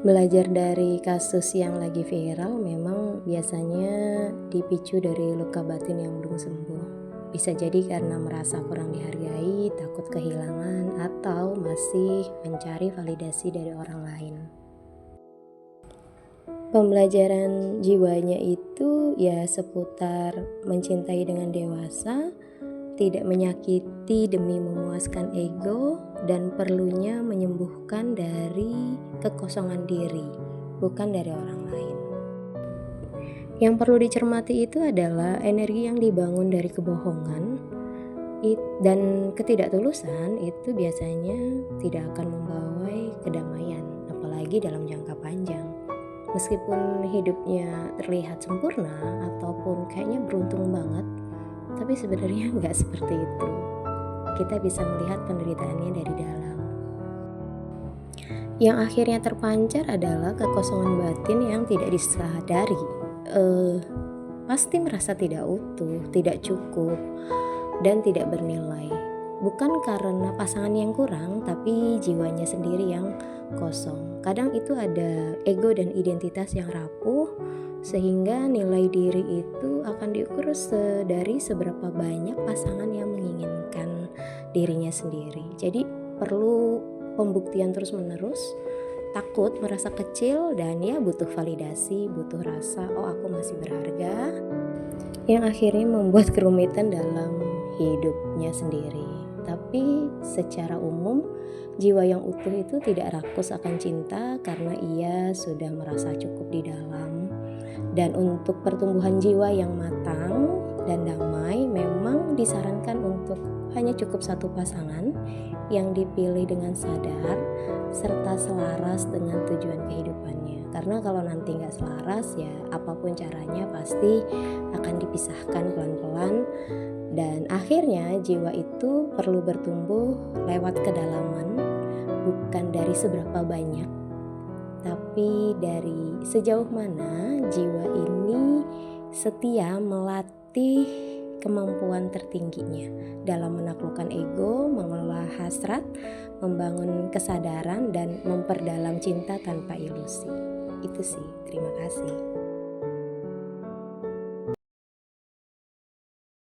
Belajar dari kasus yang lagi viral memang biasanya dipicu dari luka batin yang belum sembuh. Bisa jadi karena merasa kurang dihargai, takut kehilangan, atau masih mencari validasi dari orang lain. Pembelajaran jiwanya itu ya seputar mencintai dengan dewasa, tidak menyakiti demi memuaskan ego, dan perlunya menyembuhkan dari kekosongan diri, bukan dari orang lain. Yang perlu dicermati itu adalah energi yang dibangun dari kebohongan dan ketidaktulusan itu biasanya tidak akan membawa kedamaian, apalagi dalam jangka panjang. Meskipun hidupnya terlihat sempurna ataupun kayaknya beruntung banget, tapi sebenarnya nggak seperti itu. Kita bisa melihat penderitaannya dari dalam. Yang akhirnya terpancar adalah kekosongan batin yang tidak disadari. Pasti merasa tidak utuh, tidak cukup, dan tidak bernilai. Bukan karena pasangan yang kurang, tapi jiwanya sendiri yang kosong. Kadang itu ada ego dan identitas yang rapuh, sehingga nilai diri itu akan diukur dari seberapa banyak pasangan yang menginginkan dirinya sendiri. Jadi perlu pembuktian terus-menerus, takut merasa kecil, dan ya butuh validasi, butuh rasa oh aku masih berharga, yang akhirnya membuat kerumitan dalam hidupnya sendiri. Tapi secara umum jiwa yang utuh itu tidak rakus akan cinta karena ia sudah merasa cukup di dalam. Dan untuk pertumbuhan jiwa yang matang dan damai memang disarankan untuk hanya cukup satu pasangan yang dipilih dengan sadar serta selaras dengan tujuan kehidupannya. Karena kalau nanti gak selaras ya apapun caranya pasti akan dipisahkan pelan-pelan. Dan akhirnya jiwa itu perlu bertumbuh lewat kedalaman, bukan dari seberapa banyak, tapi dari sejauh mana jiwa ini setia melatih kemampuan tertingginya dalam menaklukkan ego, mengelola hasrat, membangun kesadaran, dan memperdalam cinta tanpa ilusi. Itu sih, terima kasih.